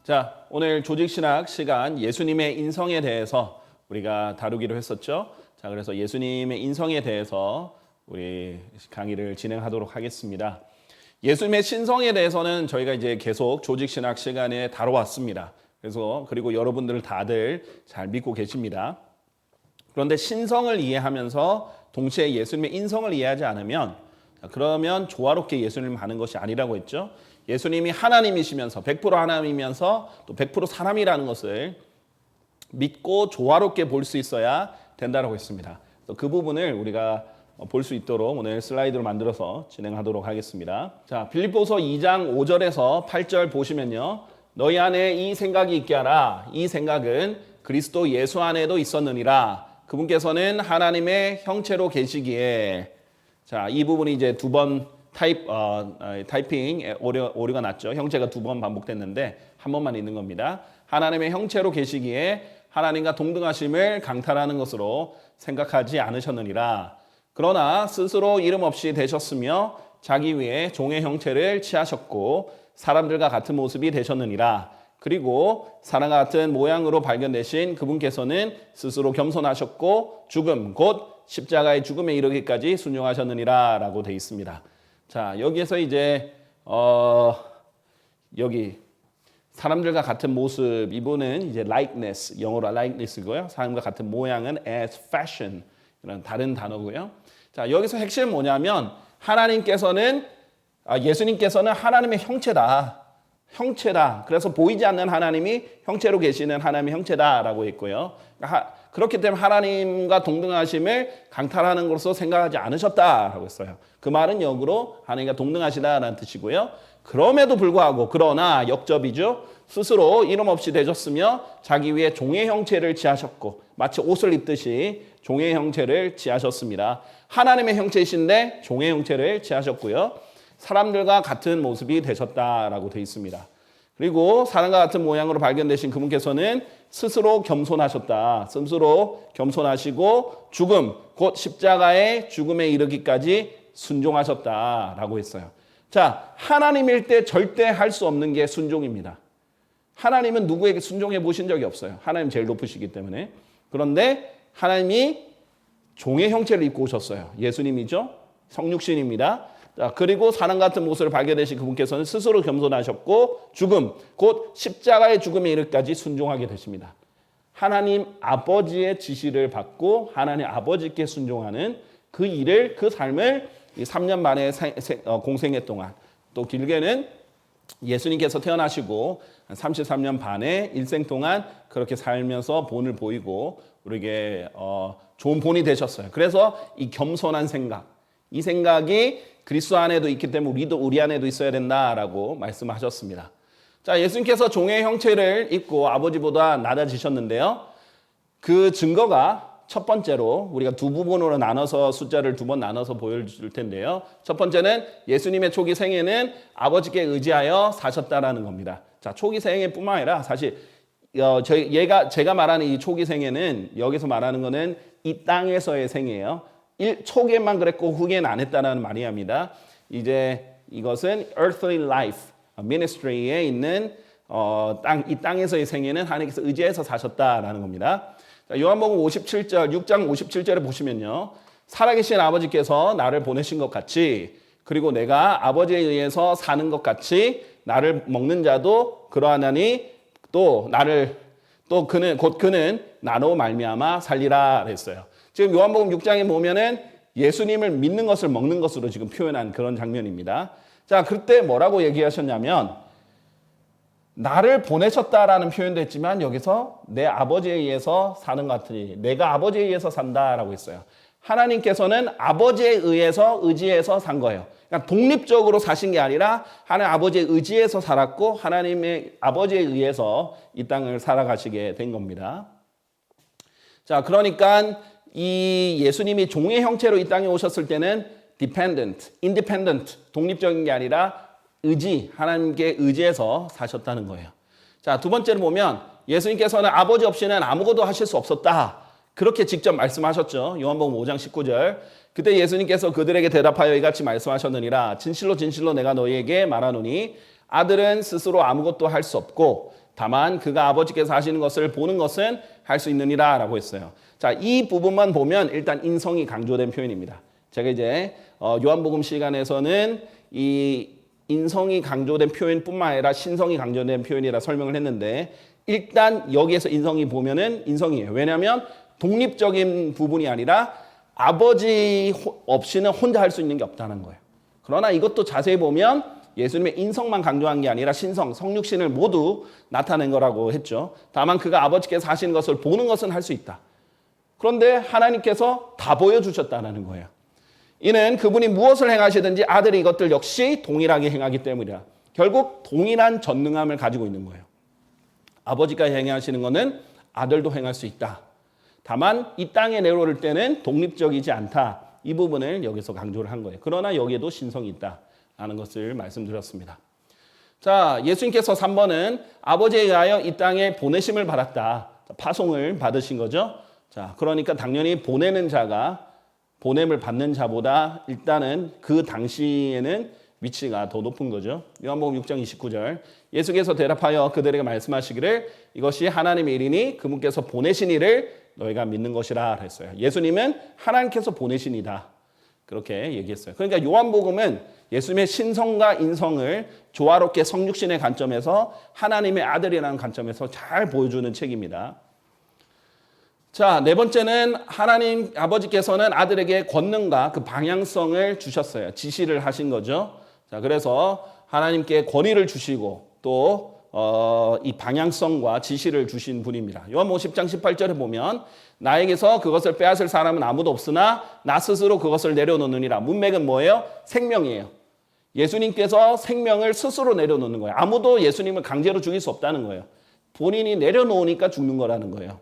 자, 오늘 조직신학 시간 예수님의 인성에 대해서 우리가 다루기로 했었죠. 자, 그래서 예수님의 인성에 대해서 우리 강의를 진행하도록 하겠습니다. 예수님의 신성에 대해서는 저희가 이제 계속 조직신학 시간에 다뤄왔습니다. 그리고 여러분들 다들 잘 믿고 계십니다. 그런데 신성을 이해하면서 동시에 예수님의 인성을 이해하지 않으면 그러면 조화롭게 예수님을 하는 것이 아니라고 했죠. 예수님이 하나님이시면서 100% 하나님이면서 또 100% 사람이라는 것을 믿고 조화롭게 볼 수 있어야 된다고 했습니다. 그 부분을 우리가 볼 수 있도록 오늘 슬라이드로 만들어서 진행하도록 하겠습니다. 자, 빌립보서 2장 5절에서 8절 보시면요. 너희 안에 이 생각이 있게 하라. 이 생각은 그리스도 예수 안에도 있었느니라. 그분께서는 하나님의 형체로 계시기에. 자, 이 부분이 이제 두 번 타이핑 오류가 났죠. 형체가 두 번 반복됐는데 한 번만 있는 겁니다. 하나님의 형체로 계시기에 하나님과 동등하심을 강탈하는 것으로 생각하지 않으셨느니라. 그러나 스스로 이름 없이 되셨으며 자기 위에 종의 형체를 취하셨고 사람들과 같은 모습이 되셨느니라. 그리고 사람과 같은 모양으로 발견되신 그분께서는 스스로 겸손하셨고 죽음 곧 십자가의 죽음에 이르기까지 순종하셨느니라 라고 되어 있습니다. 자, 여기에서 이제 여기 사람들과 같은 모습, 이분은 이제 likeness, 영어로 likeness고요. 사람과 같은 모양은 as fashion, 이런 다른 단어고요. 자, 여기서 핵심은 뭐냐면 예수님께서는 하나님의 형체다. 그래서 보이지 않는 하나님이 형체로 계시는 하나님의 형체다라고 했고요. 그렇기 때문에 하나님과 동등하심을 강탈하는 것으로 생각하지 않으셨다라고 했어요. 그 말은 역으로 하나님과 동등하시다라는 뜻이고요. 그럼에도 불구하고 그러나 역접이죠. 스스로 이름 없이 되셨으며 자기 위에 종의 형체를 취하셨고 마치 옷을 입듯이 종의 형체를 취하셨습니다. 하나님의 형체이신데 종의 형체를 취하셨고요. 사람들과 같은 모습이 되셨다라고 되어 있습니다. 그리고 사람과 같은 모양으로 발견되신 그분께서는 스스로 겸손하셨다. 스스로 겸손하시고 죽음, 곧 십자가의 죽음에 이르기까지 순종하셨다라고 했어요. 자, 하나님일 때 절대 할 수 없는 게 순종입니다. 하나님은 누구에게 순종해 보신 적이 없어요. 하나님 제일 높으시기 때문에. 그런데 하나님이 종의 형체를 입고 오셨어요. 예수님이죠. 성육신입니다. 자, 그리고 사람 같은 모습을 발견되신 그분께서는 스스로 겸손하셨고 죽음, 곧 십자가의 죽음에 이르기까지 순종하게 되십니다. 하나님 아버지의 지시를 받고 하나님 아버지께 순종하는 그 일을, 그 삶을 3년 만에 공생애 동안, 또 길게는 예수님께서 태어나시고 33년 반의 일생 동안 그렇게 살면서 본을 보이고 우리에게 좋은 본이 되셨어요. 그래서 이 겸손한 생각, 이 생각이 그리스도 안에도 있기 때문에 우리도 우리 안에도 있어야 된다라고 말씀하셨습니다. 자, 예수님께서 종의 형체를 입고 아버지보다 낮아지셨는데요. 그 증거가 첫 번째로 우리가 두 부분으로 나눠서 숫자를 두 번 나눠서 보여줄 텐데요. 첫 번째는 예수님의 초기 생애는 아버지께 의지하여 사셨다라는 겁니다. 자, 초기 생애뿐만 아니라 사실 제가 말하는 이 초기 생애는 여기서 말하는 거는 이 땅에서의 생애예요. 초기에만 그랬고 후기에는 안 했다는 말이 합니다. 이제 이것은 earthly life, ministry에 있는 이 땅에서의 생애는 하나님께서 의지해서 사셨다라는 겁니다. 자, 요한복음 57절, 6장 57절에 보시면요. 살아계신 아버지께서 나를 보내신 것 같이 그리고 내가 아버지에 의해서 사는 것 같이 나를 먹는 자도 그러하나니 그는 나로 말미암아 살리라 했어요. 지금 요한복음 6장에 보면은 예수님을 믿는 것을 먹는 것으로 지금 표현한 그런 장면입니다. 자, 그때 뭐라고 얘기하셨냐면 나를 보내셨다라는 표현도 했지만 여기서 내 아버지에 의해서 사는 것 같으니 내가 아버지에 의해서 산다라고 했어요. 하나님께서는 아버지에 의해서 의지해서 산 거예요. 그러니까 독립적으로 사신 게 아니라 하나님 아버지의 의지에서 살았고 하나님의 아버지에 의해서 이 땅을 살아가시게 된 겁니다. 자, 그러니까 이 예수님이 종의 형체로 이 땅에 오셨을 때는 dependent, independent, 독립적인 게 아니라 하나님께 의지해서 사셨다는 거예요. 자, 두 번째로 보면 예수님께서는 아버지 없이는 아무것도 하실 수 없었다. 그렇게 직접 말씀하셨죠. 요한복음 5장 19절. 그때 예수님께서 그들에게 대답하여 이같이 말씀하셨느니라. 진실로 진실로 내가 너희에게 말하노니 아들은 스스로 아무것도 할 수 없고 다만 그가 아버지께서 하시는 것을 보는 것은 할 수 있느니라 라고 했어요. 자, 이 부분만 보면 일단 인성이 강조된 표현입니다. 제가 이제 요한복음 시간에서는 이 인성이 강조된 표현뿐만 아니라 신성이 강조된 표현이라 설명을 했는데, 일단 여기에서 인성이 보면은 인성이에요. 왜냐하면 독립적인 부분이 아니라 아버지 없이는 혼자 할 수 있는 게 없다는 거예요. 그러나 이것도 자세히 보면 예수님의 인성만 강조한 게 아니라 신성, 성육신을 모두 나타낸 거라고 했죠. 다만 그가 아버지께서 하시는 것을 보는 것은 할 수 있다. 그런데 하나님께서 다 보여주셨다는 거예요. 이는 그분이 무엇을 행하시든지 아들이 이것들 역시 동일하게 행하기 때문이라. 결국 동일한 전능함을 가지고 있는 거예요. 아버지가 행하시는 것은 아들도 행할 수 있다. 다만 이 땅에 내려올 때는 독립적이지 않다. 이 부분을 여기서 강조를 한 거예요. 그러나 여기에도 신성이 있다라는 것을 말씀드렸습니다. 자, 예수님께서 3번은 아버지에 의하여 이 땅에 보내심을 받았다. 파송을 받으신 거죠. 자, 그러니까 당연히 보내는 자가 보냄을 받는 자보다 일단은 그 당시에는 위치가 더 높은 거죠. 요한복음 6장 29절. 예수께서 대답하여 그들에게 말씀하시기를 이것이 하나님의 일이니 그분께서 보내신 이를 너희가 믿는 것이라 했어요. 예수님은 하나님께서 보내신 이다. 그렇게 얘기했어요. 그러니까 요한복음은 예수님의 신성과 인성을 조화롭게 성육신의 관점에서 하나님의 아들이라는 관점에서 잘 보여주는 책입니다. 자, 네 번째는 하나님 아버지께서는 아들에게 권능과 그 방향성을 주셨어요. 지시를 하신 거죠. 자, 그래서 하나님께 권위를 주시고 또 이 방향성과 지시를 주신 분입니다. 요한복음 10장 18절에 보면 나에게서 그것을 빼앗을 사람은 아무도 없으나 나 스스로 그것을 내려놓느니라. 문맥은 뭐예요? 생명이에요. 예수님께서 생명을 스스로 내려놓는 거예요. 아무도 예수님을 강제로 죽일 수 없다는 거예요. 본인이 내려놓으니까 죽는 거라는 거예요.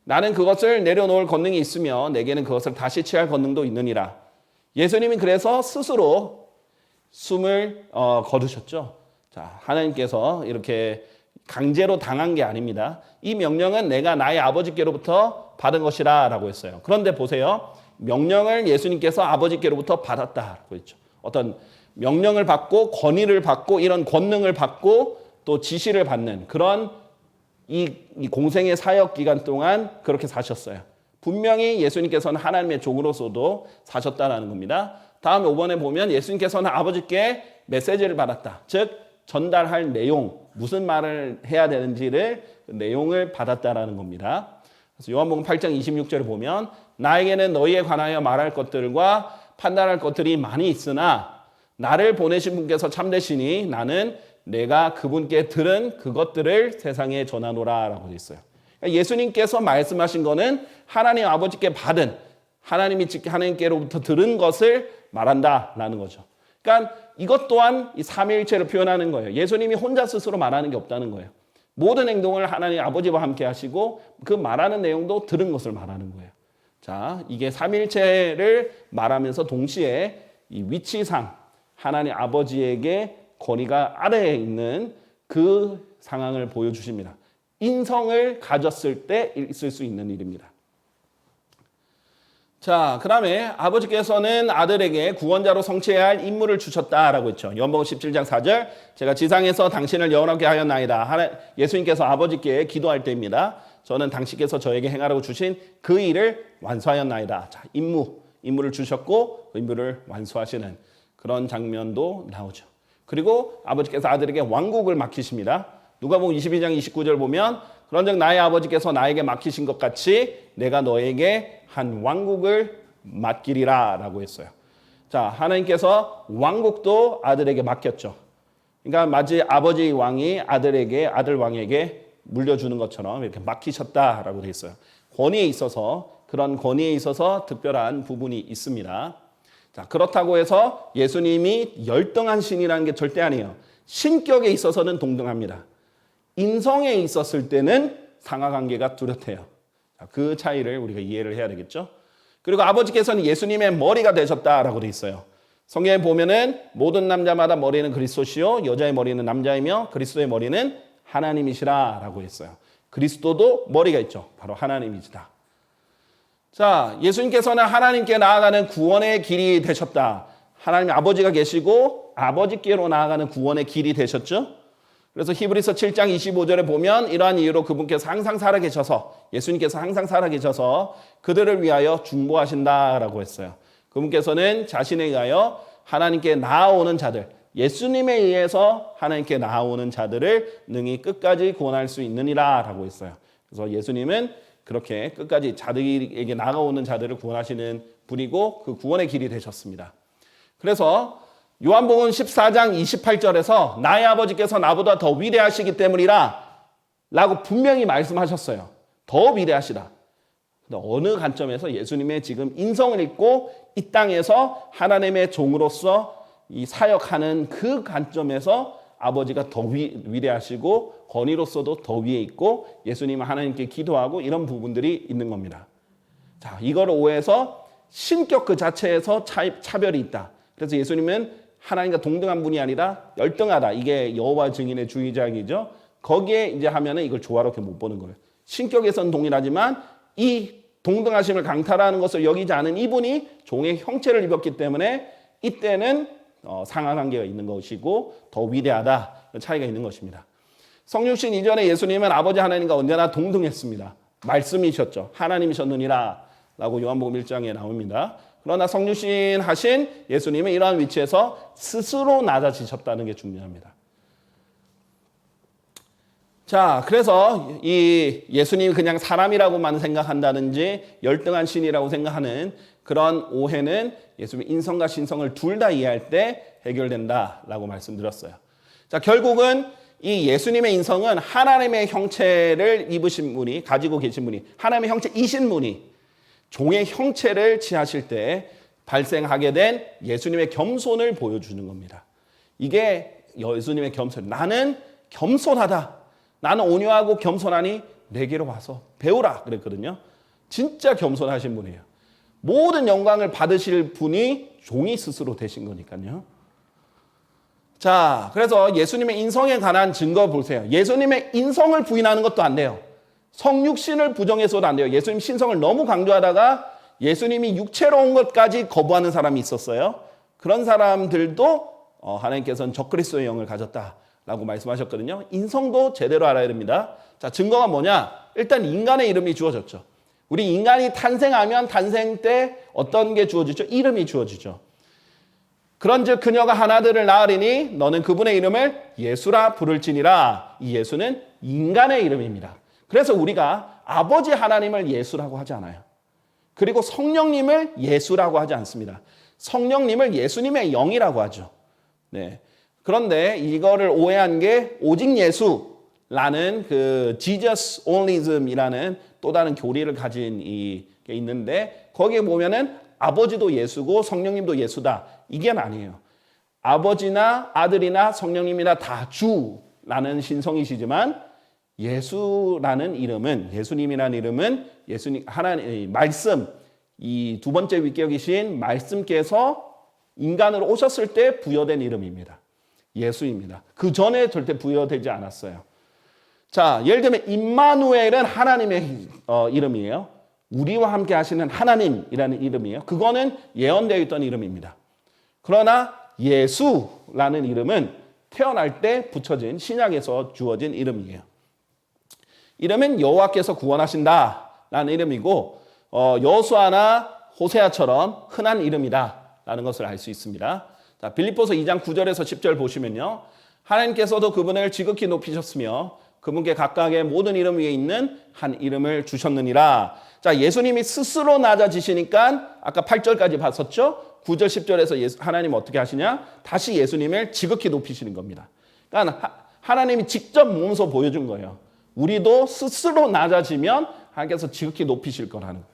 나는 그것을 내려놓을 권능이 있으며 내게는 그것을 다시 취할 권능도 있느니라. 예수님이 그래서 스스로 숨을 거두셨죠. 자, 하나님께서 이렇게 강제로 당한 게 아닙니다. 이 명령은 내가 나의 아버지께로부터 받은 것이라 라고 했어요. 그런데 보세요. 명령을 예수님께서 아버지께로부터 받았다고 했죠. 어떤 명령을 받고 권위를 받고 이런 권능을 받고 또 지시를 받는 그런 이 공생의 사역 기간 동안 그렇게 사셨어요. 분명히 예수님께서는 하나님의 종으로서도 사셨다는 겁니다. 다음 5번에 보면 예수님께서는 아버지께 메시지를 받았다. 즉 전달할 내용, 무슨 말을 해야 되는지를 내용을 받았다라는 겁니다. 그래서 요한복음 8장 26절에 보면 나에게는 너희에 관하여 말할 것들과 판단할 것들이 많이 있으나 나를 보내신 분께서 참되시니 나는 내가 그분께 들은 그것들을 세상에 전하노라 라고 되어 있어요. 그러니까 예수님께서 말씀하신 거는 하나님 아버지께 받은 하나님이 하나님께로부터 들은 것을 말한다라는 거죠. 그러니까 이것 또한 이 삼위일체를 표현하는 거예요. 예수님이 혼자 스스로 말하는 게 없다는 거예요. 모든 행동을 하나님 아버지와 함께 하시고 그 말하는 내용도 들은 것을 말하는 거예요. 자, 이게 삼위일체를 말하면서 동시에 이 위치상 하나님 아버지에게 권위가 아래에 있는 그 상황을 보여주십니다. 인성을 가졌을 때 있을 수 있는 일입니다. 자, 그 다음에 아버지께서는 아들에게 구원자로 성취해야 할 임무를 주셨다라고 했죠. 요한복음 17장 4절 제가 지상에서 당신을 영원하게 하였나이다. 예수님께서 아버지께 기도할 때입니다. 저는 당신께서 저에게 행하라고 주신 그 일을 완수하였나이다. 자, 임무를 주셨고 그 임무를 완수하시는 그런 장면도 나오죠. 그리고 아버지께서 아들에게 왕국을 맡기십니다. 누가복음 22장 29절 보면 그런즉 나의 아버지께서 나에게 맡기신 것 같이 내가 너에게 한 왕국을 맡기리라 라고 했어요. 자, 하나님께서 왕국도 아들에게 맡겼죠. 그러니까 마치 아버지 왕이 아들 왕에게 물려주는 것처럼 이렇게 맡기셨다라고 되어 있어요. 권위에 있어서 그런 권위에 있어서 특별한 부분이 있습니다. 자, 그렇다고 해서 예수님이 열등한 신이라는 게 절대 아니에요. 신격에 있어서는 동등합니다. 인성에 있었을 때는 상하관계가 뚜렷해요. 자, 그 차이를 우리가 이해를 해야 되겠죠. 그리고 아버지께서는 예수님의 머리가 되셨다라고 돼 있어요. 성경에 보면은 모든 남자마다 머리는 그리스도시요 여자의 머리는 남자이며 그리스도의 머리는 하나님이시라라고 했어요. 그리스도도 머리가 있죠. 바로 하나님이시다. 자, 예수님께서는 하나님께 나아가는 구원의 길이 되셨다. 하나님 아버지가 계시고 아버지께로 나아가는 구원의 길이 되셨죠. 그래서 히브리서 7장 25절에 보면 이러한 이유로 그분께서 항상 살아계셔서 예수님께서 항상 살아계셔서 그들을 위하여 중보하신다라고 했어요. 그분께서는 자신에 의하여 하나님께 나아오는 자들, 예수님에 의해서 하나님께 나아오는 자들을 능히 끝까지 구원할 수 있느니라 라고 했어요. 그래서 예수님은 그렇게 끝까지 자들에게 나아오는 자들을 구원하시는 분이고 그 구원의 길이 되셨습니다. 그래서 요한복음 14장 28절에서 나의 아버지께서 나보다 더 위대하시기 때문이라 라고 분명히 말씀하셨어요. 더 위대하시다. 근데 어느 관점에서 예수님의 지금 인성을 입고 이 땅에서 하나님의 종으로서 이 사역하는 그 관점에서 아버지가 더 위대하시고 권위로서도 더 위에 있고 예수님은 하나님께 기도하고 이런 부분들이 있는 겁니다. 자, 이거를 오해해서 신격 그 자체에서 차별이 있다. 그래서 예수님은 하나님과 동등한 분이 아니라 열등하다. 이게 여호와 증인의 주의장이죠. 거기에 이제 하면은 이걸 조화롭게 못 보는 거예요. 신격에서는 동일하지만 이 동등하심을 강탈하는 것을 여기지 않은 이분이 종의 형체를 입었기 때문에 이때는 상하관계가 있는 것이고 더 위대하다. 차이가 있는 것입니다. 성육신 이전에 예수님은 아버지 하나님과 언제나 동등했습니다. 말씀이셨죠. 하나님이셨느니라 라고 요한복음 1장에 나옵니다. 그러나 성육신 하신 예수님은 이러한 위치에서 스스로 낮아지셨다는 게 중요합니다. 자, 그래서 이 예수님이 그냥 사람이라고만 생각한다든지 열등한 신이라고 생각하는 그런 오해는 예수님의 인성과 신성을 둘 다 이해할 때 해결된다라고 말씀드렸어요. 자, 결국은 이 예수님의 인성은 하나님의 형체를 입으신 분이, 가지고 계신 분이, 하나님의 형체이신 분이 종의 형체를 취하실 때 발생하게 된 예수님의 겸손을 보여주는 겁니다. 이게 예수님의 겸손. 나는 겸손하다. 나는 온유하고 겸손하니 내게로 와서 배우라 그랬거든요. 진짜 겸손하신 분이에요. 모든 영광을 받으실 분이 종이 스스로 되신 거니까요. 자, 그래서 예수님의 인성에 관한 증거 보세요. 예수님의 인성을 부인하는 것도 안 돼요. 성육신을 부정해서도 안 돼요. 예수님 신성을 너무 강조하다가 예수님이 육체로 온 것까지 거부하는 사람이 있었어요. 그런 사람들도 하나님께서는 적그리스도의 영을 가졌다라고 말씀하셨거든요. 인성도 제대로 알아야 됩니다. 자, 증거가 뭐냐? 일단 인간의 이름이 주어졌죠. 우리 인간이 탄생하면 탄생 때 어떤 게 주어지죠? 이름이 주어지죠. 그런즉 그녀가 하나들을 낳으리니 너는 그분의 이름을 예수라 부를지니라. 이 예수는 인간의 이름입니다. 그래서 우리가 아버지 하나님을 예수라고 하지 않아요. 그리고 성령님을 예수라고 하지 않습니다. 성령님을 예수님의 영이라고 하죠. 네. 그런데 이거를 오해한 게 오직 예수라는 그 Jesus onlyism이라는 또 다른 교리를 가진 게 있는데 거기에 보면은 아버지도 예수고 성령님도 예수다. 이게 아니에요. 아버지나 아들이나 성령님이나 다 주라는 신성이시지만 예수라는 이름은, 예수님이라는 이름은 예수님 하나님 말씀, 이 두 번째 위격이신 말씀께서 인간으로 오셨을 때 부여된 이름입니다. 예수입니다. 그 전에 절대 부여되지 않았어요. 자, 예를 들면 임마누엘은 하나님의 이름이에요. 우리와 함께 하시는 하나님이라는 이름이에요. 그거는 예언되어 있던 이름입니다. 그러나 예수라는 이름은 태어날 때 붙여진 신약에서 주어진 이름이에요. 이름은 여호와께서 구원하신다라는 이름이고 여호수아나 호세아처럼 흔한 이름이다라는 것을 알 수 있습니다. 자, 빌립보서 2장 9절에서 10절 보시면요. 하나님께서도 그분을 지극히 높이셨으며 그분께 각각의 모든 이름 위에 있는 한 이름을 주셨느니라. 자, 예수님이 스스로 낮아지시니까 아까 8절까지 봤었죠? 9절 10절에서 하나님 어떻게 하시냐? 다시 예수님을 지극히 높이시는 겁니다. 그러니까 하나님이 직접 몸소 보여준 거예요. 우리도 스스로 낮아지면 하나님께서 지극히 높이실 거라는 거예요.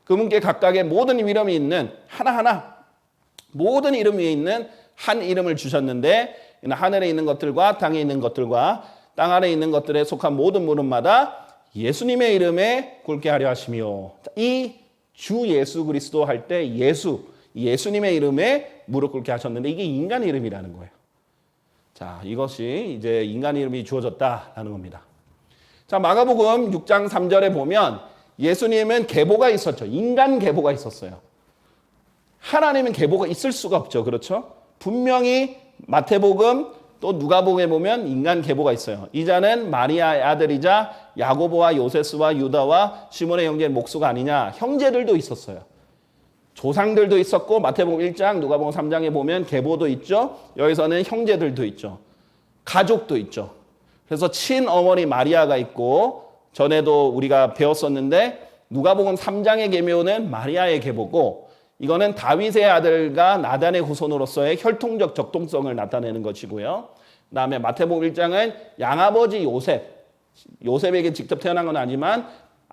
그분께 각각의 모든 이름이 있는 하나하나 모든 이름 위에 있는 한 이름을 주셨는데 하늘에 있는 것들과 땅에 있는 것들과 땅 아래에 있는 것들에 속한 모든 무릎마다 예수님의 이름에 꿇게 하려 하시며 이 주 예수 그리스도 할 때 예수님의 이름에 무릎 꿇게 하셨는데 이게 인간 이름이라는 거예요. 자, 이것이 이제 인간 이름이 주어졌다라는 겁니다. 자, 마가복음 6장 3절에 보면 예수님은 계보가 있었죠. 인간 계보가 있었어요. 하나님은 계보가 있을 수가 없죠. 그렇죠? 분명히 마태복음 또 누가복음에 보면 인간 계보가 있어요. 이 자는 마리아의 아들이자 야고보와 요세스와 유다와 시몬의 형제 목수가 아니냐. 형제들도 있었어요. 조상들도 있었고 마태복음 1장, 누가복음 3장에 보면 계보도 있죠. 여기서는 형제들도 있죠. 가족도 있죠. 그래서 친어머니 마리아가 있고 전에도 우리가 배웠었는데 누가복음 3장의 계묘는 마리아의 계보고 이거는 다윗의 아들과 나단의 후손으로서의 혈통적 적동성을 나타내는 것이고요. 그다음에 마태복음 1장은 양아버지 요셉에게 직접 태어난 건 아니지만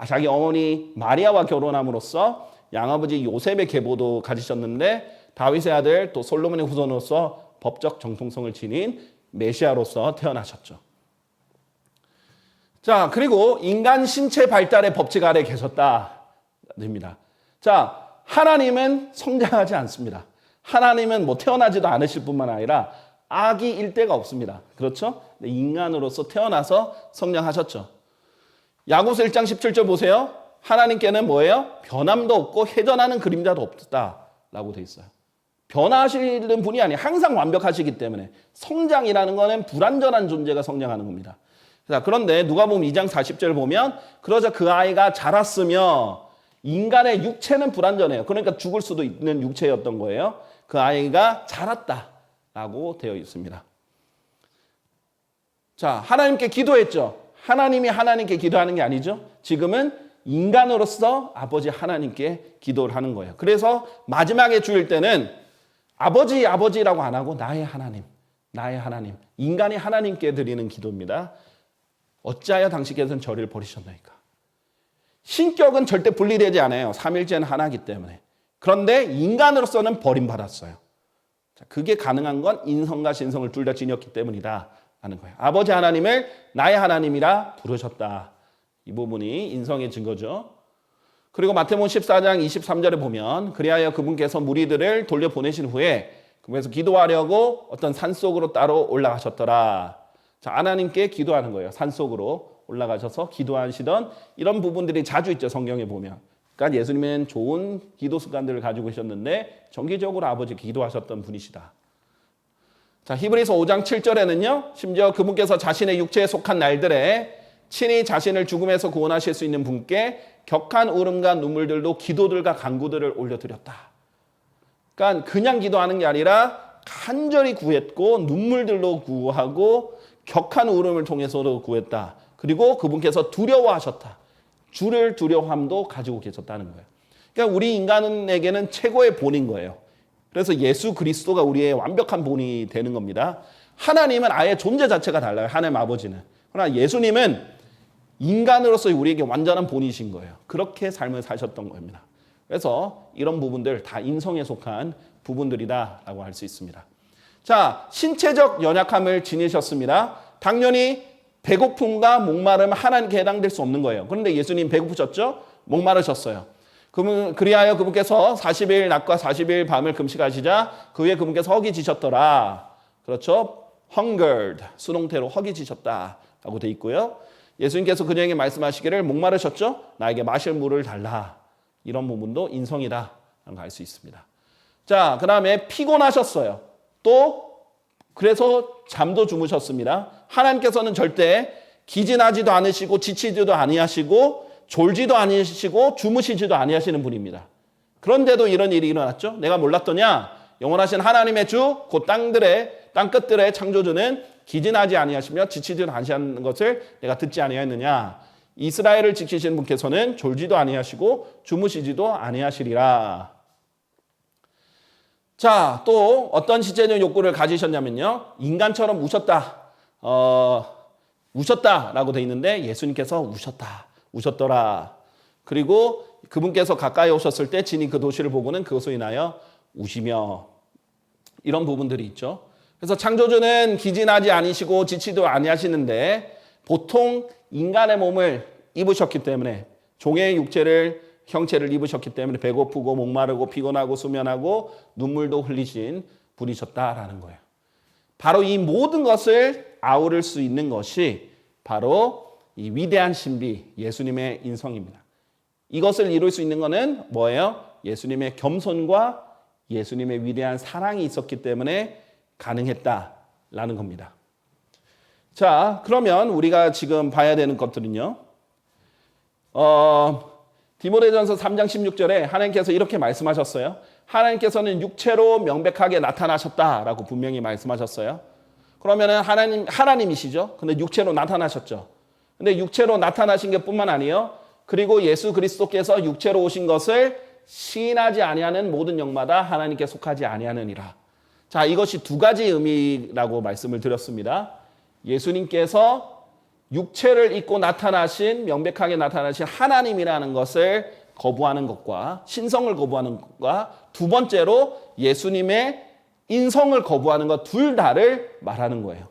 자기 어머니 마리아와 결혼함으로써 양아버지 요셉의 계보도 가지셨는데 다윗의 아들 또 솔로몬의 후손으로서 법적 정통성을 지닌 메시아로서 태어나셨죠. 자, 그리고 인간 신체 발달의 법칙 아래 계셨다. 됩니다. 자, 하나님은 성장하지 않습니다. 하나님은 뭐 태어나지도 않으실 뿐만 아니라 아기일 데가 없습니다. 그렇죠? 인간으로서 태어나서 성장하셨죠. 야고보서 1장 17절 보세요. 하나님께는 뭐예요? 변함도 없고 회전하는 그림자도 없다라고 돼 있어요. 변화하시는 분이 아니에요. 항상 완벽하시기 때문에 성장이라는 거는 불완전한 존재가 성장하는 겁니다. 자, 그런데 누가복음 2장 40절 보면 그러자 그 아이가 자랐으며 인간의 육체는 불완전해요. 그러니까 죽을 수도 있는 육체였던 거예요. 그 아이가 자랐다라고 되어 있습니다. 자, 하나님께 기도했죠. 하나님이 하나님께 기도하는 게 아니죠. 지금은 인간으로서 아버지 하나님께 기도를 하는 거예요. 그래서 마지막에 주일 때는 아버지라고 안 하고 나의 하나님. 인간이 하나님께 드리는 기도입니다. 어찌하여 당신께서는 저를 버리셨나이까. 신격은 절대 분리되지 않아요. 삼일째는 하나이기 때문에. 그런데 인간으로서는 버림받았어요. 그게 가능한 건 인성과 신성을 둘 다 지녔기 때문이다 라는 거예요. 아버지 하나님을 나의 하나님이라 부르셨다. 이 부분이 인성의 증거죠. 그리고 마태복음 14장 23절에 보면 그리하여 그분께서 무리들을 돌려보내신 후에 그분께서 기도하려고 어떤 산속으로 따로 올라가셨더라. 자, 하나님께 기도하는 거예요. 산속으로 올라가셔서 기도하시던 이런 부분들이 자주 있죠. 성경에 보면. 그러니까 예수님은 좋은 기도 습관들을 가지고 계셨는데 정기적으로 아버지 기도하셨던 분이시다. 자, 히브리서 5장 7절에는요. 심지어 그분께서 자신의 육체에 속한 날들에 친히 자신을 죽음에서 구원하실 수 있는 분께 격한 울음과 눈물들도 기도들과 간구들을 올려드렸다. 그러니까 그냥 기도하는 게 아니라 간절히 구했고 눈물들로 구하고 격한 울음을 통해서도 구했다. 그리고 그분께서 두려워하셨다. 주를 두려워함도 가지고 계셨다는 거예요. 그러니까 우리 인간에게는 최고의 본인 거예요. 그래서 예수 그리스도가 우리의 완벽한 본이 되는 겁니다. 하나님은 아예 존재 자체가 달라요. 하나님 아버지는. 그러나 예수님은 인간으로서 우리에게 완전한 본이신 거예요. 그렇게 삶을 사셨던 겁니다. 그래서 이런 부분들 다 인성에 속한 부분들이다라고 할 수 있습니다. 자, 신체적 연약함을 지니셨습니다. 당연히 배고픔과 목마름 하나님께 해당될 수 없는 거예요. 그런데 예수님 배고프셨죠? 목마르셨어요. 그리하여 그분께서 40일 낮과 40일 밤을 금식하시자 그 후에 그분께서 허기지셨더라. 그렇죠? hungered, 수동태로 허기지셨다라고 돼 있고요. 예수님께서 그녀에게 말씀하시기를 목마르셨죠? 나에게 마실 물을 달라. 이런 부분도 인성이다 라는 걸 알 수 있습니다. 자, 그 다음에 피곤하셨어요. 또 그래서 잠도 주무셨습니다. 하나님께서는 절대 기진하지도 않으시고 지치지도 아니하시고 졸지도 아니시고 주무시지도 아니하시는 분입니다. 그런데도 이런 일이 일어났죠. 내가 몰랐더냐? 영원하신 하나님의 주, 곧 땅끝들의 창조주는 기진하지 아니하시며 지치지도 아니하는 것을 내가 듣지 아니하였느냐? 이스라엘을 지키시는 분께서는 졸지도 아니하시고 주무시지도 아니하시리라. 자, 또 어떤 시체적 욕구를 가지셨냐면요. 인간처럼 우셨다라고 돼 있는데 예수님께서 우셨더라. 그리고 그분께서 가까이 오셨을 때 진이 그 도시를 보고는 그것으로 인하여 우시며 이런 부분들이 있죠. 그래서 창조주는 기진하지 아니시고 지치도 아니하시는데 보통 인간의 몸을 입으셨기 때문에 종의 형체를 입으셨기 때문에 배고프고 목마르고 피곤하고 수면하고 눈물도 흘리신 분이셨다라는 거예요. 바로 이 모든 것을 아우를 수 있는 것이 바로 이 위대한 신비 예수님의 인성입니다. 이것을 이룰 수 있는 것은 뭐예요? 예수님의 겸손과 예수님의 위대한 사랑이 있었기 때문에 가능했다라는 겁니다. 자, 그러면 우리가 지금 봐야 되는 것들은요. 디모데전서 3장 16절에 하나님께서 이렇게 말씀하셨어요. 하나님께서는 육체로 명백하게 나타나셨다라고 분명히 말씀하셨어요. 그러면은 하나님이시죠. 근데 육체로 나타나셨죠. 근데 육체로 나타나신 게 뿐만 아니에요. 그리고 예수 그리스도께서 육체로 오신 것을 시인하지 아니하는 모든 영마다 하나님께 속하지 아니하느니라. 자, 이것이 두 가지 의미라고 말씀을 드렸습니다. 예수님께서 육체를 입고 나타나신, 명백하게 나타나신 하나님이라는 것을 거부하는 것과, 신성을 거부하는 것과, 두 번째로 예수님의 인성을 거부하는 것, 둘 다를 말하는 거예요.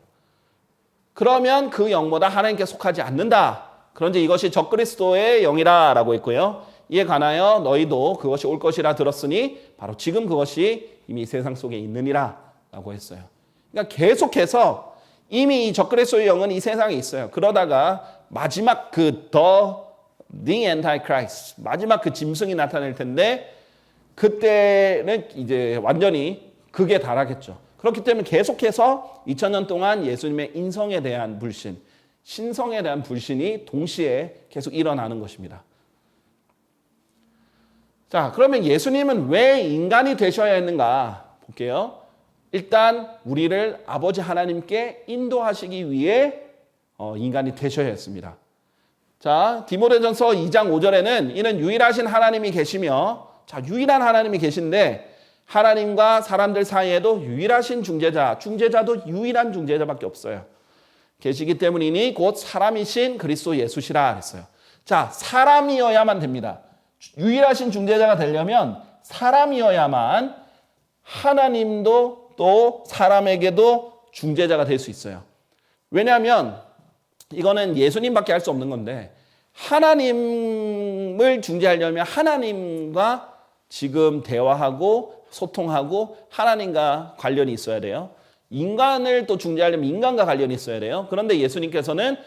그러면 그 영보다 하나님께 속하지 않는다. 그런지 이것이 적그리스도의 영이라고 했고요. 이에 관하여 너희도 그것이 올 것이라 들었으니 바로 지금 그것이 이미 세상 속에 있느니라 라고 했어요. 그러니까 계속해서 이미 이 적그리스도의 영은 이 세상에 있어요. 그러다가 마지막 the Antichrist, 마지막 그 짐승이 나타날 텐데 그때는 이제 완전히 극에 달하겠죠. 그렇기 때문에 계속해서 2000년 동안 예수님의 인성에 대한 불신, 신성에 대한 불신이 동시에 계속 일어나는 것입니다. 자, 그러면 예수님은 왜 인간이 되셔야 했는가 볼게요. 일단 우리를 아버지 하나님께 인도하시기 위해 인간이 되셔야 했습니다. 자, 디모데전서 2장 5절에는 이는 유일하신 하나님이 계시며, 자, 유일한 하나님이 계신데 하나님과 사람들 사이에도 유일하신 중재자도 유일한 중재자밖에 없어요. 계시기 때문이니 곧 사람이신 그리스도 예수시라 했어요. 자, 사람이어야만 됩니다. 유일하신 중재자가 되려면 사람이어야만 하나님도 또 사람에게도 중재자가 될 수 있어요. 왜냐하면 이거는 예수님밖에 할 수 없는 건데 하나님을 중재하려면 하나님과 지금 대화하고 소통하고 하나님과 관련이 있어야 돼요. 인간을 또 중재하려면 인간과 관련이 있어야 돼요. 그런데 예수님께서는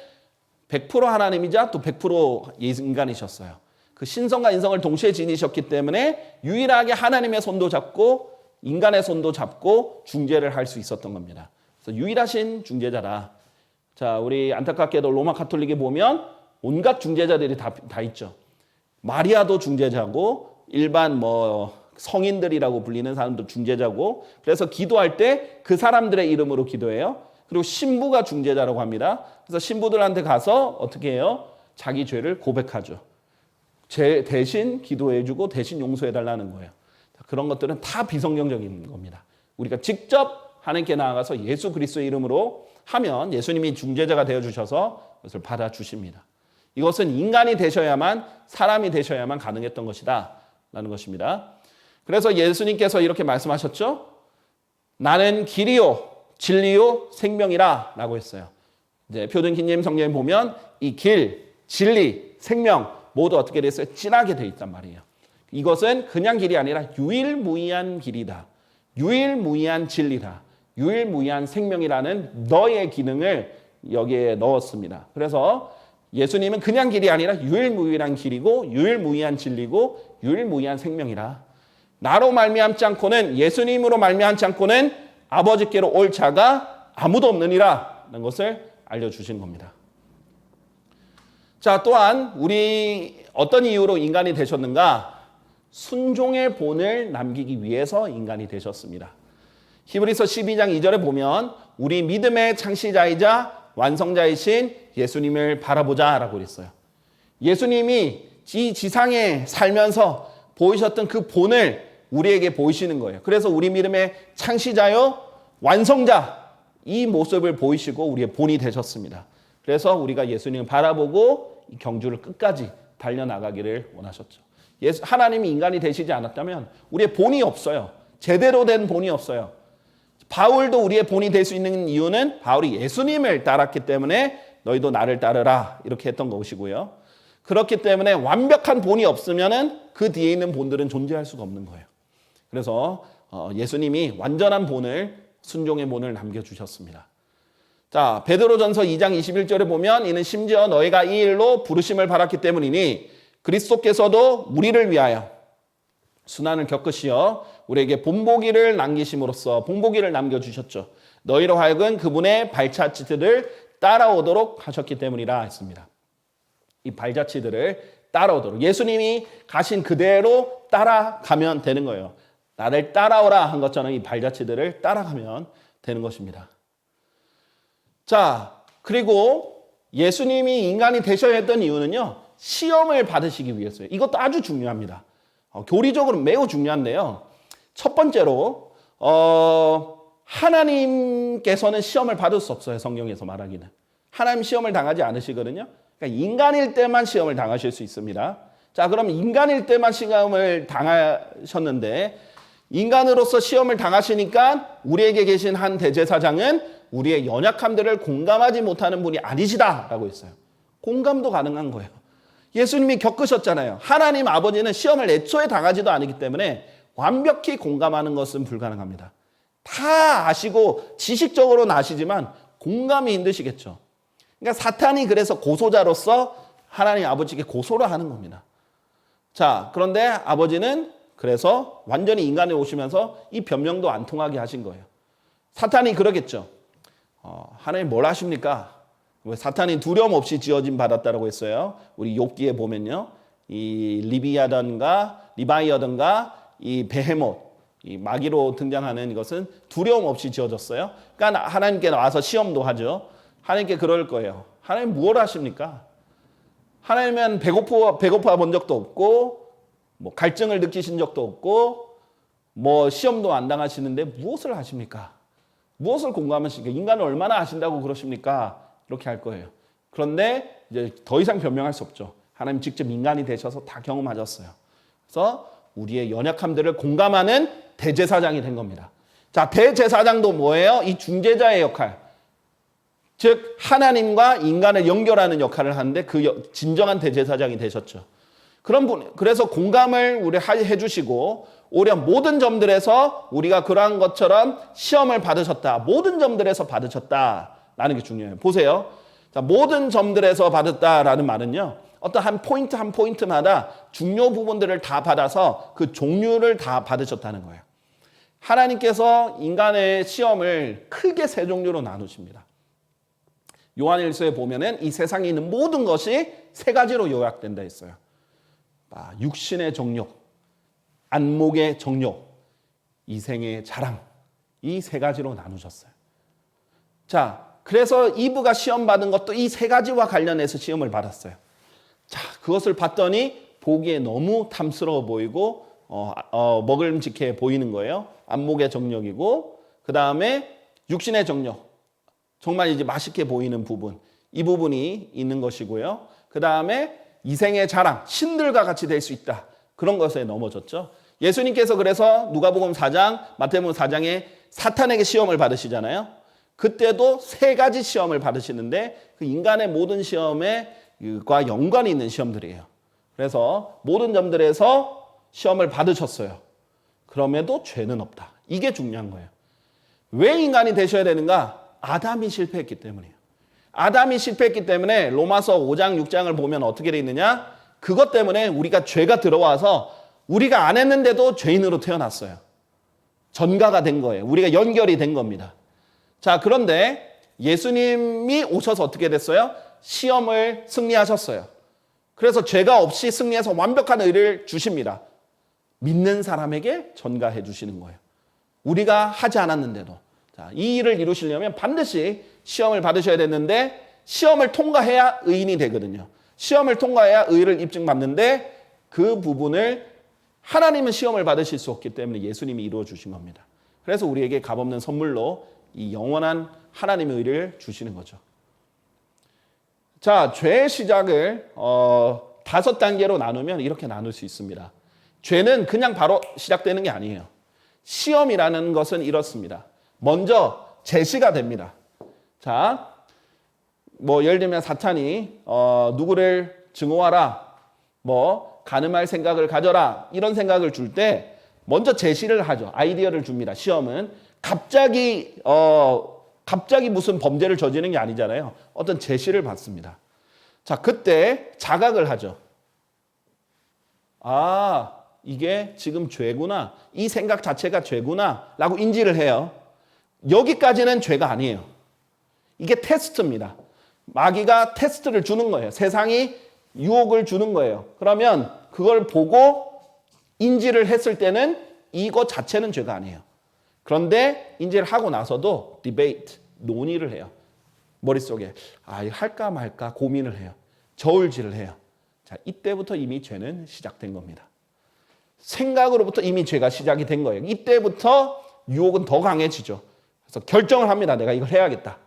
100% 하나님이자 또 100% 인간이셨어요. 그 신성과 인성을 동시에 지니셨기 때문에 유일하게 하나님의 손도 잡고 인간의 손도 잡고 중재를 할 수 있었던 겁니다. 그래서 유일하신 중재자라. 자, 우리 안타깝게도 로마 가톨릭에 보면 온갖 중재자들이 다 있죠. 마리아도 중재자고 일반 성인들이라고 불리는 사람도 중재자고, 그래서 기도할 때 그 사람들의 이름으로 기도해요. 그리고 신부가 중재자라고 합니다. 그래서 신부들한테 가서 어떻게 해요? 자기 죄를 고백하죠. 대신 기도해주고 대신 용서해달라는 거예요. 그런 것들은 다 비성경적인 겁니다. 우리가 직접 하나님께 나아가서 예수 그리스도의 이름으로 하면 예수님이 중재자가 되어주셔서 그것을 받아주십니다. 이것은 인간이 되셔야만, 사람이 되셔야만 가능했던 것이다 라는 것입니다. 그래서 예수님께서 이렇게 말씀하셨죠. 나는 길이요 진리요 생명이라 라고 했어요. 이제 표준기님 성경에 보면 이 길, 진리, 생명 모두 어떻게 됐어요? 진하게 되어 있단 말이에요. 이것은 그냥 길이 아니라 유일무이한 길이다. 유일무이한 진리다. 유일무이한 생명이라는 너의 기능을 여기에 넣었습니다. 그래서 예수님은 그냥 길이 아니라 유일무이한 길이고 유일무이한 진리고 유일무이한 생명이라. 나로 말미암지 않고는, 예수님으로 말미암지 않고는 아버지께로 올 자가 아무도 없느니라 라는 것을 알려주신 겁니다. 자, 또한 우리 어떤 이유로 인간이 되셨는가? 순종의 본을 남기기 위해서 인간이 되셨습니다. 히브리서 12장 2절에 보면 우리 믿음의 창시자이자 완성자이신 예수님을 바라보자라고 그랬어요. 예수님이 이 지상에 살면서 보이셨던 그 본을 우리에게 보이시는 거예요. 그래서 우리 믿음의 창시자요 완성자, 이 모습을 보이시고 우리의 본이 되셨습니다. 그래서 우리가 예수님을 바라보고 이 경주를 끝까지 달려나가기를 원하셨죠. 하나님이 인간이 되시지 않았다면 우리의 본이 없어요. 제대로 된 본이 없어요. 바울도 우리의 본이 될 수 있는 이유는 바울이 예수님을 따랐기 때문에 너희도 나를 따르라 이렇게 했던 것이고요. 그렇기 때문에 완벽한 본이 없으면 그 뒤에 있는 본들은 존재할 수가 없는 거예요. 그래서 예수님이 완전한 본을, 순종의 본을 남겨주셨습니다. 자, 베드로전서 2장 21절에 보면 이는 심지어 너희가 이 일로 부르심을 받았기 때문이니 그리스도께서도 우리를 위하여 순환을 겪으시어 우리에게 본보기를 남기심으로써 본보기를 남겨주셨죠. 너희로 하여금 그분의 발자취들을 따라오도록 하셨기 때문이라 했습니다. 이 발자취들을 따라오도록 예수님이 가신 그대로 따라가면 되는 거예요. 나를 따라오라 한 것처럼 이 발자취들을 따라가면 되는 것입니다. 자, 그리고 예수님이 인간이 되셔야 했던 이유는요, 시험을 받으시기 위해서요. 이것도 아주 중요합니다. 교리적으로 매우 중요한데요. 첫 번째로 하나님께서는 시험을 받을 수 없어요. 성경에서 말하기는. 하나님 시험을 당하지 않으시거든요. 그러니까 인간일 때만 시험을 당하실 수 있습니다. 자, 그럼 인간일 때만 시험을 당하셨는데 인간으로서 시험을 당하시니까 우리에게 계신 한 대제사장은 우리의 연약함들을 공감하지 못하는 분이 아니시다라고 했어요. 공감도 가능한 거예요. 예수님이 겪으셨잖아요. 하나님 아버지는 시험을 애초에 당하지도 않기 때문에 완벽히 공감하는 것은 불가능합니다. 다 아시고 지식적으로는 아시지만 공감이 힘드시겠죠. 그러니까 사탄이 그래서 고소자로서 하나님 아버지께 고소를 하는 겁니다. 자, 그런데 아버지는 그래서 완전히 인간에 오시면서 이 변명도 안 통하게 하신 거예요. 사탄이 그러겠죠. 하나님 뭘 하십니까? 사탄이 두려움 없이 지어진 받았다라고 했어요. 우리 욥기에 보면요, 이 리바이어든가 이 베헤못, 이 마귀로 등장하는 이것은 두려움 없이 지어졌어요. 그러니까 하나님께 와서 시험도 하죠. 하나님께 그럴 거예요. 하나님 무엇을 하십니까? 하나님은 배고파 본 적도 없고, 뭐 갈증을 느끼신 적도 없고, 뭐 시험도 안 당하시는데 무엇을 하십니까? 무엇을 공감하십니까? 인간을 얼마나 아신다고 그러십니까? 이렇게 할 거예요. 그런데 이제 더 이상 변명할 수 없죠. 하나님 직접 인간이 되셔서 다 경험하셨어요. 그래서 우리의 연약함들을 공감하는 대제사장이 된 겁니다. 자, 대제사장도 뭐예요? 이 중재자의 역할. 즉 하나님과 인간을 연결하는 역할을 하는데 그 진정한 대제사장이 되셨죠. 그런 분, 그래서 공감을 우리 해주시고 오히려 모든 점들에서 우리가 그러한 것처럼 시험을 받으셨다. 모든 점들에서 받으셨다라는 게 중요해요. 보세요. 자, 모든 점들에서 받았다라는 말은요, 어떤 한 포인트마다 중요 부분들을 다 받아서 그 종류를 다 받으셨다는 거예요. 하나님께서 인간의 시험을 크게 세 종류로 나누십니다. 요한일서에 보면은 이 세상에 있는 모든 것이 세 가지로 요약된다 했어요. 육신의 정욕, 안목의 정욕, 이생의 자랑, 이 세 가지로 나누셨어요. 자, 그래서 이브가 시험 받은 것도 이 세 가지와 관련해서 시험을 받았어요. 자, 그것을 봤더니 보기에 너무 탐스러워 보이고 먹을직해 보이는 거예요. 안목의 정욕이고, 그 다음에 육신의 정욕, 정말 이제 맛있게 보이는 부분, 이 부분이 있는 것이고요. 그 다음에 이생의 자랑, 신들과 같이 될 수 있다. 그런 것에 넘어졌죠. 예수님께서 그래서 누가복음 4장, 마태복음 4장에 사탄에게 시험을 받으시잖아요. 그때도 세 가지 시험을 받으시는데 그 인간의 모든 시험과 연관이 있는 시험들이에요. 그래서 모든 점들에서 시험을 받으셨어요. 그럼에도 죄는 없다. 이게 중요한 거예요. 왜 인간이 되셔야 되는가? 아담이 실패했기 때문이에요. 아담이 실패했기 때문에 로마서 5장, 6장을 보면 어떻게 되어 있느냐? 그것 때문에 우리가 죄가 들어와서 우리가 안 했는데도 죄인으로 태어났어요. 전가가 된 거예요. 우리가 연결이 된 겁니다. 자, 그런데 예수님이 오셔서 어떻게 됐어요? 시험을 승리하셨어요. 그래서 죄가 없이 승리해서 완벽한 의를 주십니다. 믿는 사람에게 전가해 주시는 거예요. 우리가 하지 않았는데도. 자, 이 일을 이루시려면 반드시 시험을 받으셔야 되는데 시험을 통과해야 의인이 되거든요. 시험을 통과해야 의를 입증받는데 그 부분을 하나님은 시험을 받으실 수 없기 때문에 예수님이 이루어 주신 겁니다. 그래서 우리에게 값없는 선물로 이 영원한 하나님의 의를 주시는 거죠. 자, 죄의 시작을 5단계로 나누면 이렇게 나눌 수 있습니다. 죄는 그냥 바로 시작되는 게 아니에요. 시험이라는 것은 이렇습니다. 먼저 제시가 됩니다. 자, 뭐 예를 들면 사탄이 누구를 증오하라, 뭐 간음할 생각을 가져라, 이런 생각을 줄 때 먼저 제시를 하죠. 아이디어를 줍니다. 시험은 갑자기 무슨 범죄를 저지르는 게 아니잖아요. 어떤 제시를 받습니다. 자, 그때 자각을 하죠. 아, 이게 지금 죄구나. 이 생각 자체가 죄구나 라고 인지를 해요. 여기까지는 죄가 아니에요. 이게 테스트입니다. 마귀가 테스트를 주는 거예요. 세상이 유혹을 주는 거예요. 그러면 그걸 보고 인지를 했을 때는 이거 자체는 죄가 아니에요. 그런데 인지를 하고 나서도 디베이트, 논의를 해요. 머릿속에 이거 할까 말까 고민을 해요. 저울질을 해요. 자, 이때부터 이미 죄는 시작된 겁니다. 생각으로부터 이미 죄가 시작이 된 거예요. 이때부터 유혹은 더 강해지죠. 그래서 결정을 합니다. 내가 이걸 해야겠다.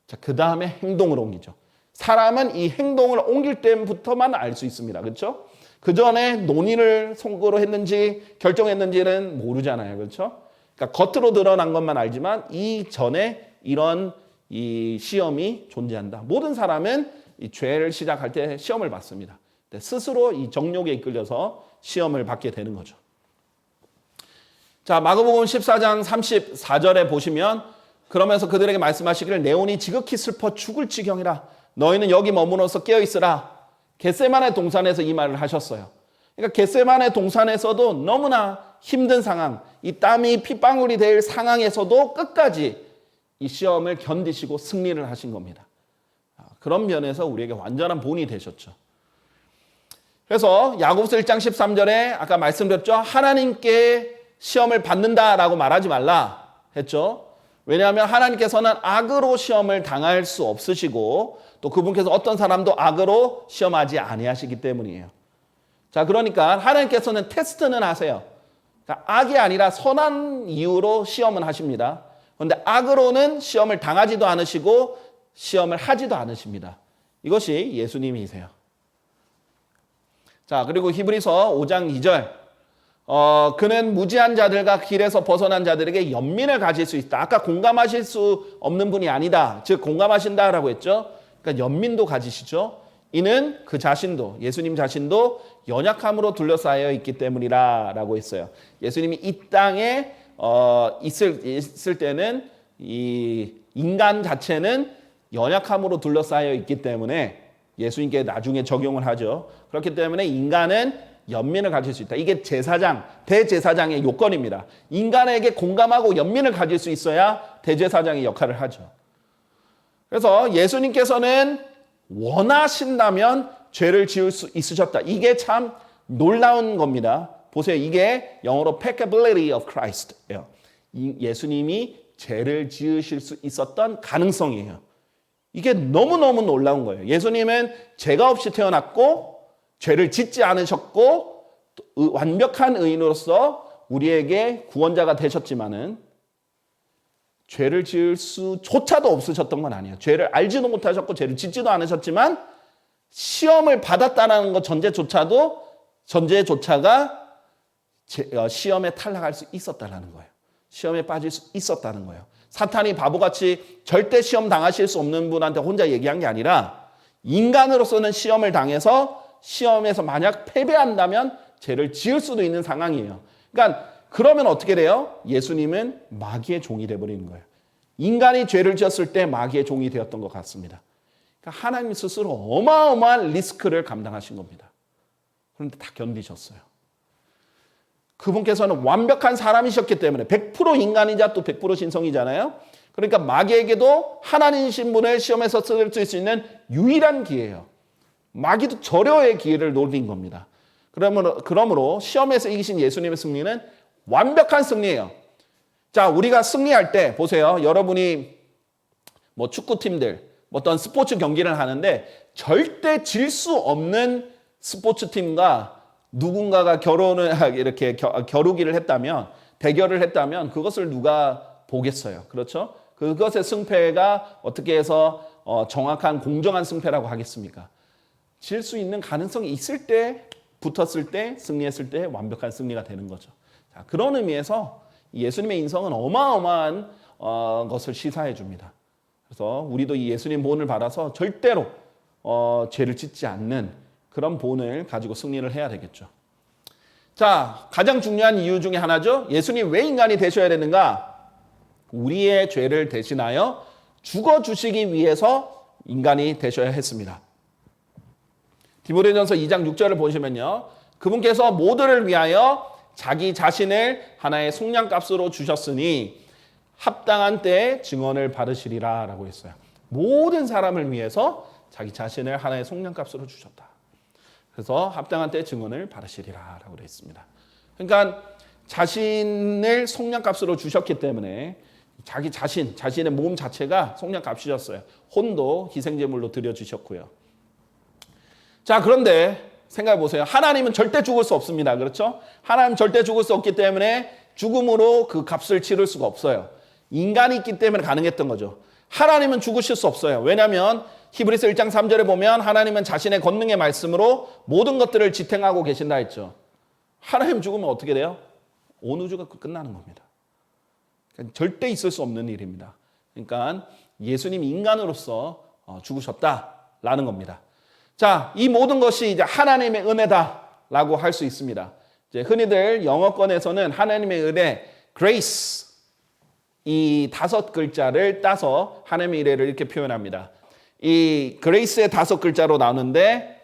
자, 그 다음에 행동으로 옮기죠. 사람은 이 행동을 옮길 때부터만 알 수 있습니다. 그렇죠? 그 전에 논의를 속으로 했는지 결정했는지는 모르잖아요. 그렇죠? 그러니까 겉으로 드러난 것만 알지만 이 전에 이런 이 시험이 존재한다. 모든 사람은 이 죄를 시작할 때 시험을 받습니다. 스스로 이 정욕에 이끌려서 시험을 받게 되는 거죠. 자, 마가복음 14장 34절에 보시면 그러면서 그들에게 말씀하시기를 내 혼이 지극히 슬퍼 죽을 지경이라 너희는 여기 머무러서 깨어 있으라. 겟세마네 동산에서 이 말을 하셨어요. 그러니까 겟세마네 동산에서도 너무나 힘든 상황, 이 땀이 핏방울이 될 상황에서도 끝까지 이 시험을 견디시고 승리를 하신 겁니다. 그런 면에서 우리에게 완전한 본이 되셨죠. 그래서 야고보서 1장 13절에 아까 말씀드렸죠. 하나님께 시험을 받는다라고 말하지 말라 했죠. 왜냐하면 하나님께서는 악으로 시험을 당할 수 없으시고 또 그분께서 어떤 사람도 악으로 시험하지 아니하시기 때문이에요. 자, 그러니까 하나님께서는 테스트는 하세요. 그러니까 악이 아니라 선한 이유로 시험은 하십니다. 그런데 악으로는 시험을 당하지도 않으시고 시험을 하지도 않으십니다. 이것이 예수님이세요. 자, 그리고 히브리서 5장 2절. 그는 무지한 자들과 길에서 벗어난 자들에게 연민을 가질 수 있다. 아까 공감하실 수 없는 분이 아니다. 즉 공감하신다라고 했죠. 그러니까 연민도 가지시죠. 이는 그 자신도 예수님 자신도 연약함으로 둘러싸여 있기 때문이라라고 했어요. 예수님이 이 땅에 있을 때는 이 인간 자체는 연약함으로 둘러싸여 있기 때문에 예수님께 나중에 적용을 하죠. 그렇기 때문에 인간은 연민을 가질 수 있다. 이게 제사장, 대제사장의 요건입니다. 인간에게 공감하고 연민을 가질 수 있어야 대제사장의 역할을 하죠. 그래서 예수님께서는 원하신다면 죄를 지을 수 있으셨다. 이게 참 놀라운 겁니다. 보세요. 이게 영어로 peccability of Christ예요. 예수님이 죄를 지으실 수 있었던 가능성이에요. 이게 너무너무 놀라운 거예요. 예수님은 죄가 없이 태어났고 죄를 짓지 않으셨고 완벽한 의인으로서 우리에게 구원자가 되셨지만은 죄를 지을 수조차도 없으셨던 건 아니에요. 죄를 알지도 못하셨고 죄를 짓지도 않으셨지만 시험을 받았다는 것 전제조차가 시험에 탈락할 수 있었다는 거예요. 시험에 빠질 수 있었다는 거예요. 사탄이 바보같이 절대 시험 당하실 수 없는 분한테 혼자 얘기한 게 아니라 인간으로서는 시험을 당해서 시험에서 만약 패배한다면 죄를 지을 수도 있는 상황이에요. 그러니까 그러면 어떻게 돼요? 예수님은 마귀의 종이 되어버리는 거예요. 인간이 죄를 지었을 때 마귀의 종이 되었던 것 같습니다. 그러니까 하나님 스스로 어마어마한 리스크를 감당하신 겁니다. 그런데 다 견디셨어요. 그분께서는 완벽한 사람이셨기 때문에 100% 인간이자 또 100% 신성이잖아요. 그러니까 마귀에게도 하나님이신 분을 시험에서 쓸 수 있는 유일한 기회예요. 마귀도 절여의 기회를 노린 겁니다. 그러므로 시험에서 이기신 예수님의 승리는 완벽한 승리예요. 자, 우리가 승리할 때 보세요. 여러분이 뭐 축구팀들, 어떤 스포츠 경기를 하는데 절대 질 수 없는 스포츠팀과 누군가가 이렇게 겨루기를 했다면, 대결을 했다면 그것을 누가 보겠어요. 그렇죠? 그것의 승패가 어떻게 해서 정확한 공정한 승패라고 하겠습니까? 질 수 있는 가능성이 있을 때, 붙었을 때, 승리했을 때 완벽한 승리가 되는 거죠. 자, 그런 의미에서 예수님의 인성은 어마어마한 것을 시사해 줍니다. 그래서 우리도 이 예수님 본을 받아서 절대로 죄를 짓지 않는 그런 본을 가지고 승리를 해야 되겠죠. 자, 가장 중요한 이유 중에 하나죠. 예수님 왜 인간이 되셔야 되는가? 우리의 죄를 대신하여 죽어주시기 위해서 인간이 되셔야 했습니다. 디모데전서 2장 6절을 보시면요. 그분께서 모두를 위하여 자기 자신을 하나의 속량값으로 주셨으니 합당한 때에 증언을 받으시리라 라고 했어요. 모든 사람을 위해서 자기 자신을 하나의 속량값으로 주셨다. 그래서 합당한 때 증언을 받으시리라 라고 되어 있습니다. 그러니까 자신을 속량값으로 주셨기 때문에 자기 자신, 자신의 몸 자체가 속량값이셨어요. 혼도 희생제물로 드려주셨고요. 자, 그런데 생각해 보세요. 하나님은 절대 죽을 수 없습니다. 그렇죠? 하나님은 절대 죽을 수 없기 때문에 죽음으로 그 값을 치를 수가 없어요. 인간이 있기 때문에 가능했던 거죠. 하나님은 죽으실 수 없어요. 왜냐하면 히브리서 1장 3절에 보면 하나님은 자신의 권능의 말씀으로 모든 것들을 지탱하고 계신다 했죠. 하나님 죽으면 어떻게 돼요? 온 우주가 끝나는 겁니다. 그러니까 절대 있을 수 없는 일입니다. 그러니까 예수님이 인간으로서 죽으셨다라는 겁니다. 자, 이 모든 것이 이제 하나님의 은혜다라고 할 수 있습니다. 이제 흔히들 영어권에서는 하나님의 은혜, grace 이 5글자를 따서 하나님의 은혜를 이렇게 표현합니다. 이 grace의 5글자로 나오는데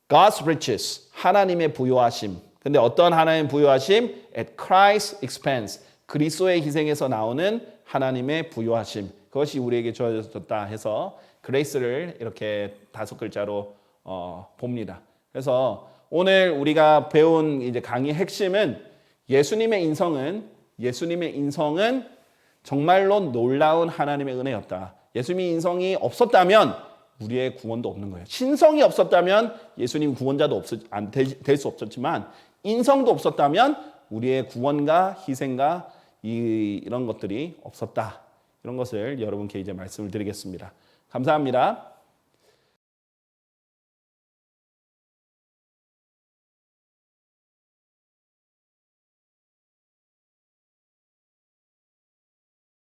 God's riches, 하나님의 부요하심. 근데 어떤 하나님의 부요하심? At Christ's expense, 그리스도의 희생에서 나오는 하나님의 부요하심. 그것이 우리에게 주어졌다 해서 grace를 이렇게 5글자로 봅니다. 그래서 오늘 우리가 배운 이제 강의 핵심은 예수님의 인성은 정말로 놀라운 하나님의 은혜였다. 예수님의 인성이 없었다면 우리의 구원도 없는 거예요. 신성이 없었다면 예수님 구원자도 될 수 없었지만 인성도 없었다면 우리의 구원과 희생과 이런 것들이 없었다. 이런 것을 여러분께 이제 말씀을 드리겠습니다. 감사합니다.